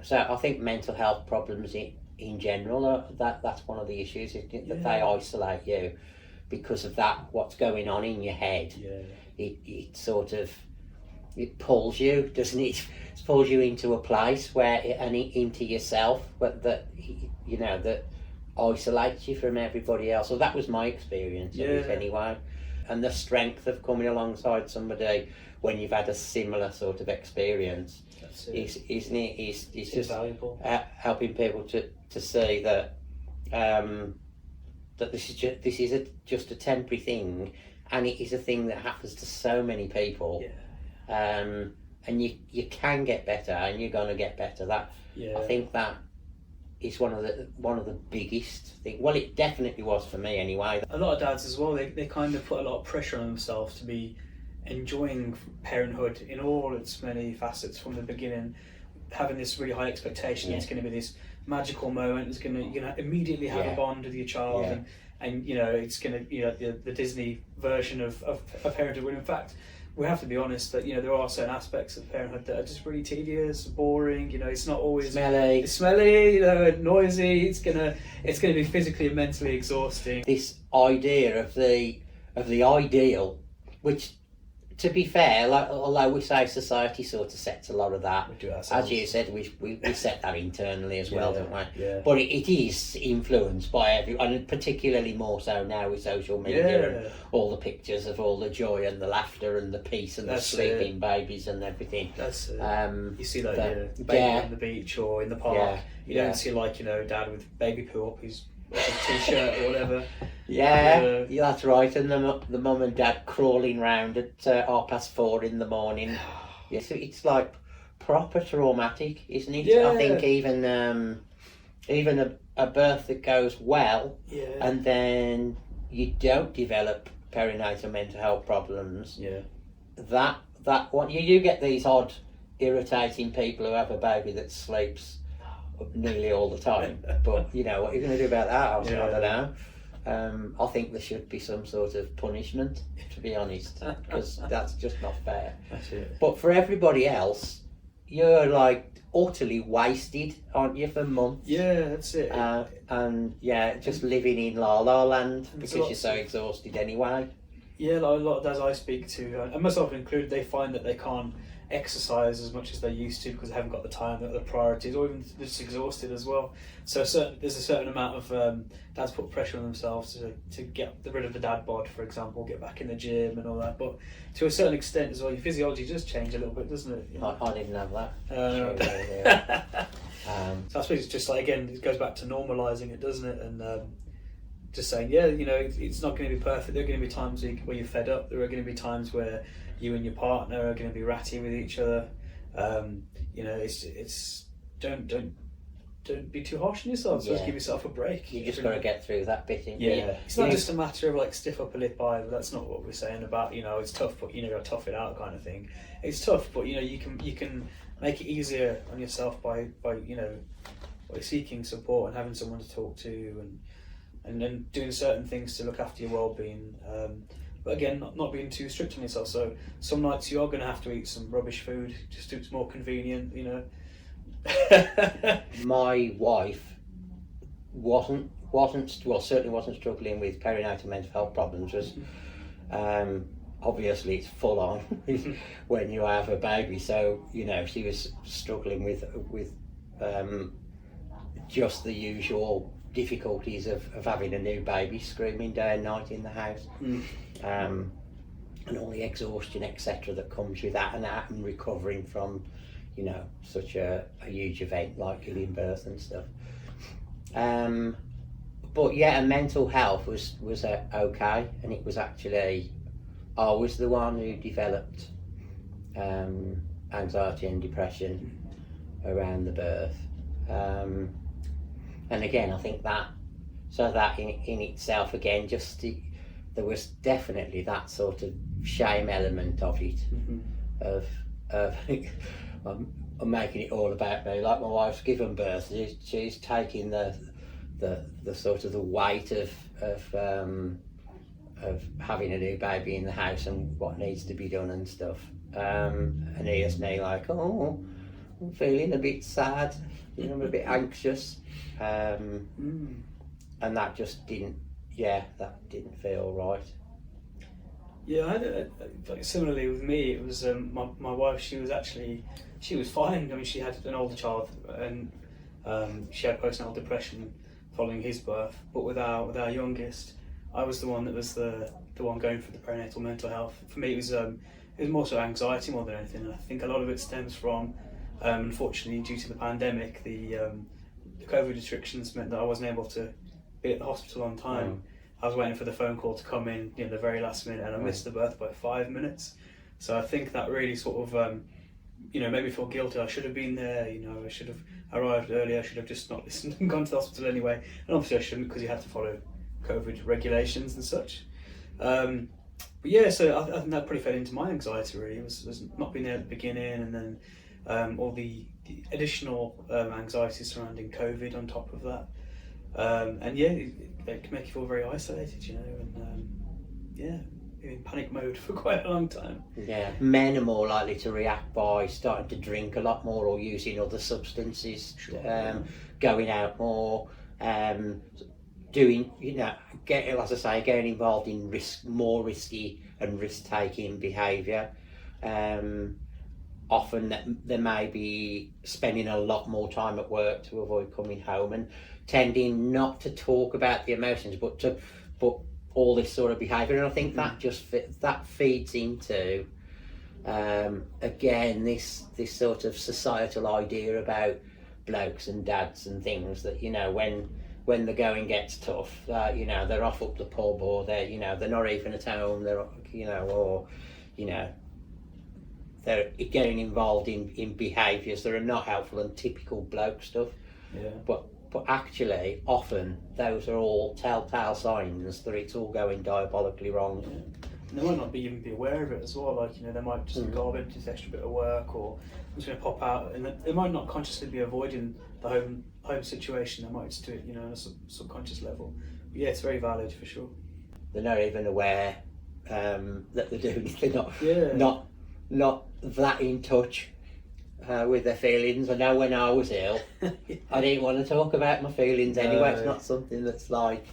So I think mental health problems in general that's one of the issues, isn't it? That they isolate you because of that what's going on in your head. It sort of it pulls you, doesn't it? It pulls you into a place where into yourself, but that that isolates you from everybody else. So that was my experience of it anyway. And the strength of coming alongside somebody when you've had a similar sort of experience isn't it? Is just valuable. Helping people to see that that this is just a temporary thing, and it is a thing that happens to so many people. And you can get better, and you're gonna get better. I think that is one of the biggest things. Well, it definitely was for me anyway. A lot of dads as well, they kind of put a lot of pressure on themselves to be enjoying parenthood in all its many facets from the beginning, having this really high expectation. It's going to be this magical moment. It's going to, you're going to immediately have a bond with your child, and it's going to, the Disney version of parenthood. When in fact, we have to be honest that there are certain aspects of parenthood that are just really tedious, boring. It's not always smelly. It's smelly, noisy. It's gonna be physically and mentally exhausting. This idea of the ideal, which, to be fair, although we say society sort of sets a lot of that, we do ourselves. As you said, we set that internally as well, don't we? Yeah. But it is influenced by everyone, and particularly more so now with social media and all the pictures of all the joy and the laughter and the peace and the sleeping babies and everything. That's it. You see that baby on the beach or in the park. You don't see dad with baby poo up his t-shirt or whatever. Yeah, that's right. And the mum and dad crawling round at 4:30 in the morning. Yes, it's like proper traumatic, isn't it? Yeah. I think even a birth that goes well, and then you don't develop perinatal mental health problems. Yeah. That one, you do get these odd, irritating people who have a baby that sleeps nearly all the time. But what are you going to do about that? I don't know. I think there should be some sort of punishment, to be honest, because that's just not fair. That's it. But for everybody else, you're like utterly wasted, aren't you, for months? Yeah, that's it. And just living in la la land because you're so exhausted anyway. Yeah, like a lot of dads I speak to, and myself included, they find that they can't exercise as much as they used to because they haven't got the time, the priorities, or even just exhausted as well. So there's a certain amount of dads put pressure on themselves to get rid of the dad bod, for example, get back in the gym and all that. But to a certain extent as well, your physiology does change a little bit, doesn't it? I didn't have that. So I suppose it's just like, again, it goes back to normalising it, doesn't it? And just saying, it's not going to be perfect. There are going to be times where you're fed up. There are going to be times where you and your partner are going to be ratty with each other. It's don't be too harsh on yourself. So just give yourself a break. You just got to get through that bit. It's not just a matter of like stiff upper lip either. That's not what we're saying about it's tough, but you got to tough it out kind of thing. It's tough, but you can make it easier on yourself by seeking support and having someone to talk to and then doing certain things to look after your well-being. But again, not being too strict on yourself. So some nights you are going to have to eat some rubbish food just so it's more convenient, My wife wasn't certainly wasn't struggling with perinatal mental health problems. Was obviously it's full on when you have a baby. So she was struggling with just the usual difficulties of having a new baby, screaming day and night in the house, and all the exhaustion, etc., that comes with that, and recovering from such a huge event like giving birth and stuff. But and mental health was okay, and it was actually I was the one who developed anxiety and depression around the birth. And again, I think that in itself, again, there was definitely that sort of shame element of it, of I'm making it all about me. Like my wife's given birth, she's taking the sort of the weight of having a new baby in the house and what needs to be done and stuff. And here's me like, I'm feeling a bit sad, I'm a bit anxious, and that just didn't feel right. Yeah, I had like similarly with me. It was my wife. She was fine. I mean, she had an older child, and she had postnatal depression following his birth. But with our youngest, I was the one that was the one going through the perinatal mental health. For me, it was more so anxiety more than anything. And I think a lot of it stems from, unfortunately, due to the pandemic, the COVID restrictions meant that I wasn't able to be at the hospital on time. I was waiting for the phone call to come in, the very last minute, and I missed the birth by 5 minutes. So I think that really sort of, made me feel guilty. I should have been there. I should have arrived early. I should have just not listened and gone to the hospital anyway. And obviously I shouldn't, because you had to follow COVID regulations and such. But yeah, so I think that pretty fed into my anxiety. Really, it was not being there at the beginning, and then all the additional anxiety surrounding COVID on top of that. And yeah, it can make you feel very isolated, and in panic mode for quite a long time. Yeah, men are more likely to react by starting to drink a lot more or using other substances, going out more, doing, as I say, getting involved in more risky and risk-taking behaviour. Often they may be spending a lot more time at work to avoid coming home, and tending not to talk about the emotions, but all this sort of behaviour. And I think that feeds into again this sort of societal idea about blokes and dads and things, that when the going gets tough, they're off up the pub, or they're not even at home, they're getting involved in behaviours that are not helpful and typical bloke stuff. Yeah. But actually, often those are all telltale signs that it's all going diabolically wrong. Yeah. And they might not even be aware of it as well. Like, they might just think, oh, this extra bit of work, or I'm just going to pop out, and they might not consciously be avoiding the home situation. They might just do it, on a subconscious level. But yeah, it's very valid for sure. They're not even aware that they're doing it. They're not that in touch with their feelings. I know when I was ill, I didn't want to talk about my feelings anyway. It's not something that's like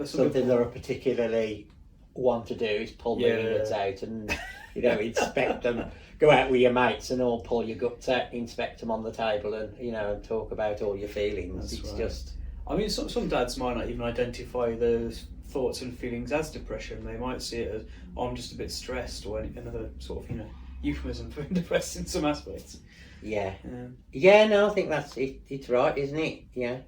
something that I particularly want to do, is pull my guts out and inspect them. Go out with your mates and all pull your guts out, inspect them on the table, and and talk about all your feelings. It's just. I mean, some dads might not even identify those thoughts and feelings as depression. They might see it as, oh, I'm just a bit stressed, or another sort of euphemism for depressed in some aspects. Yeah. No, I think that's it. It's right, isn't it? Yeah.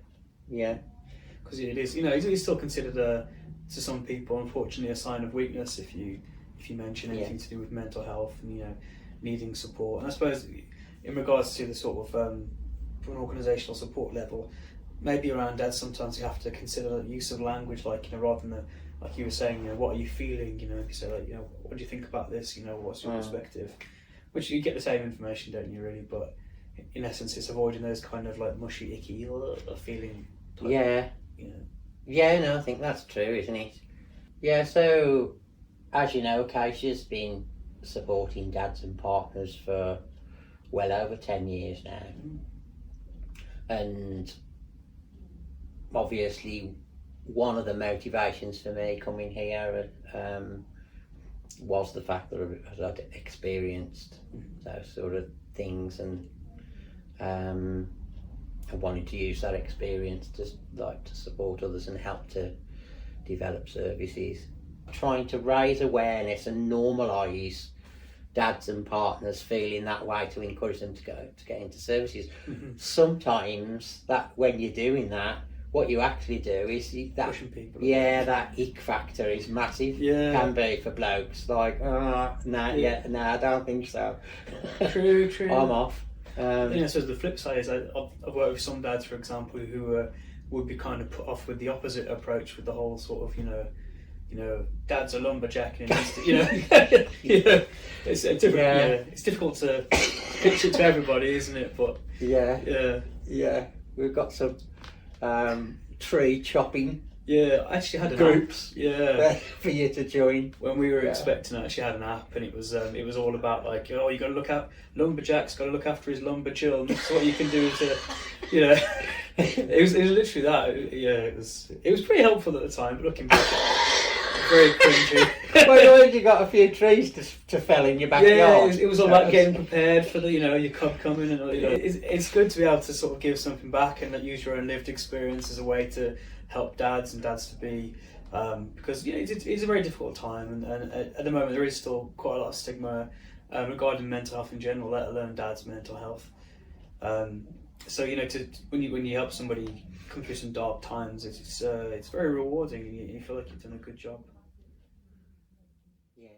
Because it is. It's still considered to some people, unfortunately, a sign of weakness if you mention anything to do with mental health and needing support. And I suppose in regards to the sort of from an organisational support level, maybe around dads, sometimes you have to consider the use of language, like rather than like you were saying, what are you feeling? You say like, what do you think about this? What's your perspective? Which you get the same information, don't you? Really, but in essence, it's avoiding those kind of like mushy, icky feeling. Yeah, no, I think that's true, isn't it? Yeah. So, as you know, Acacia's been supporting dads and partners for well over 10 years now, and obviously one of the motivations for me coming here was the fact that I'd experienced those sort of things, and I wanted to use that experience to support others and help to develop services. Trying to raise awareness and normalise dads and partners feeling that way, to encourage them to get into services. Sometimes that when you're doing that, what you actually do is pushing people. That ick factor is massive. Can be for blokes. Like, I don't think so. True. I'm off. So the flip side is I've worked with some dads, for example, who would be kind of put off with the opposite approach, with the whole sort of dad's a lumberjack, and it's different. It's difficult to pitch it to everybody, isn't it? But we've got some tree chopping Yeah, I actually had an groups. app. Yeah. For you to join. When we were expecting, I actually had an app, and it was all about like, oh, you got to look out, lumberjack's got to look after his lumber children. That's what you can do to, you know. it was literally that. Yeah, it was pretty helpful at the time, but looking back, very cringy. Well, you got a few trees to fell in your backyard. Yeah, it was all about getting prepared for the, your cub coming, and it's good to be able to sort of give something back and use your own lived experience as a way to help dads and dads to be, because it's a very difficult time, and at the moment there is still quite a lot of stigma regarding mental health in general, let alone dads' mental health. So when you help somebody come through some dark times, it's very rewarding. You feel like you've done a good job. Yeah.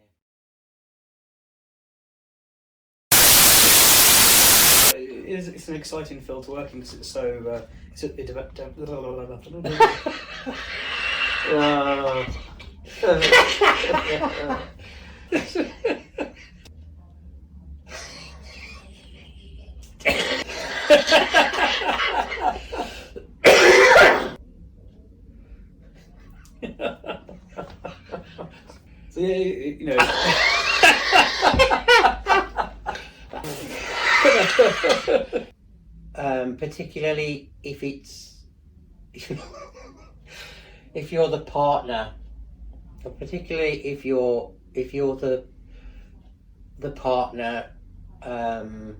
It's an exciting field to work in because it's so. So particularly if it's if you're the partner, or particularly if you're the partner, no,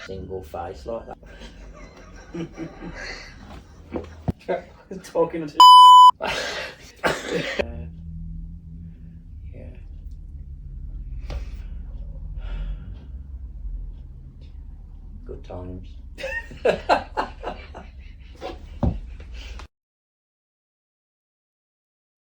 single face like that. Talking to yeah. Good times.